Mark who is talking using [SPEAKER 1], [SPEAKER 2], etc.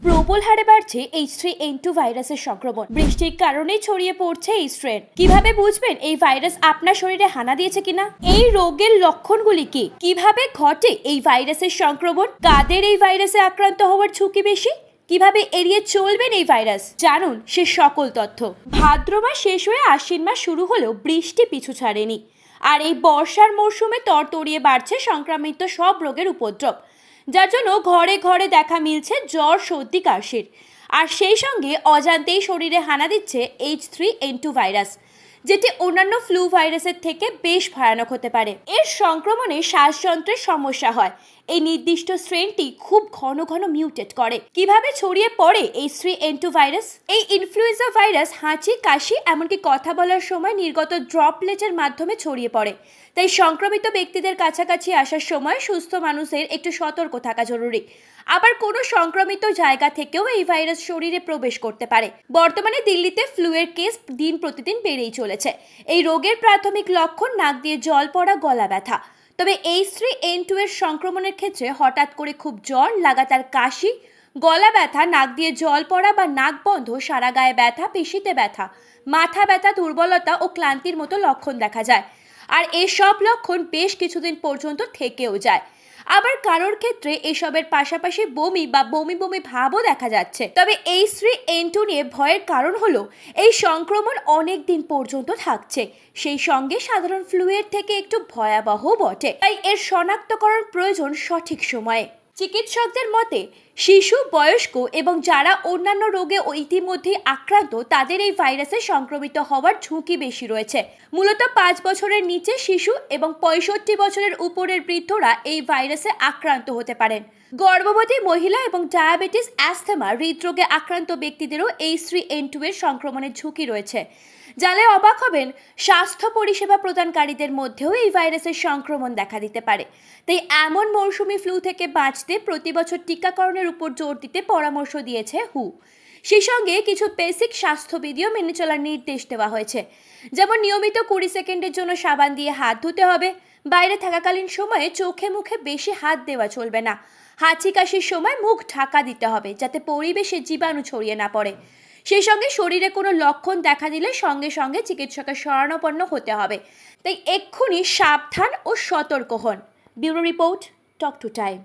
[SPEAKER 1] প্রবল হারে বাড়ছে H3N2 ভাইরাসের সংক্রমণ। বৃষ্টির কারণেই ছড়িয়ে পড়ছে এই স্ট্রেন। কিভাবে বুঝবেন এই ভাইরাস আপনার শরীরে হানা দিয়েছে কিনা? এই রোগের লক্ষণগুলি কি? কিভাবে ঘটে এই ভাইরাসের সংক্রমণ? কাদের এই ভাইরাসে আক্রান্ত হওয়ার ঝুঁকি বেশি? কিভাবে এড়িয়ে চলবেন এই ভাইরাস? জানুন সে সকল তথ্য। ভাদ্র মাস শেষ হয়ে আশ্বিন মাস শুরু হলেও বৃষ্টি পিছু ছাড়েনি, আর এই বর্ষার মরশুমে তরতরিয়ে বাড়ছে সংক্রামিত সব রোগের উপদ্রব, যার জন্য ঘরে ঘরে দেখা মিলছে জ্বর, সর্দি, কাশির। আর সেই সঙ্গে অজান্তেই শরীরে হানা দিচ্ছে H3N2 ভাইরাস, যেটি অন্যান্য ফ্লু ভাইরাসের থেকে বেশ ভয়ানক হতে পারে। এর সংক্রমণে শ্বাসযন্ত্রের সমস্যা হয়। এই নির্দিষ্ট স্ট্রেনটি খুব ঘন ঘন মিউটেট করে। কিভাবে ছড়িয়ে পড়ে H3N2 ভাইরাস? এই ইনফ্লুয়েঞ্জা ভাইরাস হাঁচি, কাশি, এমনকি কথা বলার সময় নির্গত ড্রপলেটের মাধ্যমে ছড়িয়ে পড়ে। তাই সংক্রমিত ব্যক্তিদের কাছাকাছি আসার সময় সুস্থ মানুষের একটু সতর্ক থাকা জরুরি। আবার কোনো সংক্রমিত জায়গা থেকেও এই ভাইরাস শরীরে প্রবেশ করতে পারে। বর্তমানে দিল্লিতে ফ্লুয়ের কেস দিন প্রতিদিন বেড়েই চলেছে। এই রোগের প্রাথমিক লক্ষণ নাক দিয়ে জল পড়া, গলা ব্যথা। তবে H3N2 এর সংক্রমণের ক্ষেত্রে হঠাৎ করে খুব জ্বর, লাগাতার কাশি, গলা ব্যথা, নাক দিয়ে জল পড়া বা নাক বন্ধ, সারা গায়ে ব্যথা, পেশিতে ব্যথা, মাথা ব্যথা, দুর্বলতা ও ক্লান্তির মতো লক্ষণ দেখা যায়। আর এসব লক্ষণ বেশ কিছুদিন পর্যন্ত থেকেও যায়। আবার কারোর ক্ষেত্রে এসবের পাশাপাশি বমি বা বমি বমি ভাবও দেখা যাচ্ছে। তবে H3N2 নিয়ে ভয়ের কারণ হলো এই সংক্রমণ অনেক দিন পর্যন্ত থাকছে, সেই সঙ্গে সাধারণ ফ্লুয়ের থেকে একটু ভয়াবহ বটে। তাই এর শনাক্তকরণ প্রয়োজন সঠিক সময়ে। চিকিৎসকদের মতে শিশু, বয়স্ক এবং যারা অন্যান্য রোগে ইতিমধ্যেই আক্রান্ত তাদের এই ভাইরাসে সংক্রমিত হওয়ার ঝুঁকি বেশি রয়েছে। মূলত 5 বছরের নিচে শিশু এবং 65 বছরের উপরের বৃদ্ধরা এই ভাইরাসে আক্রান্ত হতে পারেন। গর্ভবতী মহিলা এবং ডায়াবেটিস, অ্যাস্থমা, হৃদরোগে আক্রান্ত ব্যক্তিদেরও H3N2 এর সংক্রমণের ঝুঁকি রয়েছে। জানলে অবাক হবেন, স্বাস্থ্য পরিষেবা প্রদানকারীদের মধ্যেও এই ভাইরাসের সংক্রমণ দেখা দিতে পারে। তাই এমন মৌসুমি ফ্লু থেকে বাঁচতে প্রতি বছর টিকাকরণের উপর জোর দিতে পরামর্শ দিয়েছে হু। সেই সঙ্গে কিছু বেসিক স্বাস্থ্যবিধিও মেনে চলার নির্দেশ দেওয়া হয়েছে, যেমন নিয়মিত 20 সেকেন্ডের জন্য সাবান দিয়ে হাত ধুতে হবে। বাইরে থাকাকালীন সময়ে চোখে মুখে বেশি হাত দেওয়া চলবে না। হাঁচি কাশির সময় মুখ ঢাকা দিতে হবে, যাতে পরিবেশে জীবাণু ছড়িয়ে না পড়ে। সেই সঙ্গে শরীরে কোনো লক্ষণ দেখা দিলে সঙ্গে সঙ্গে চিকিৎসকের শরণাপন্ন হতে হবে। তাই এক্ষুনি সাবধান ও সতর্ক হন। Bureau report, talk to time.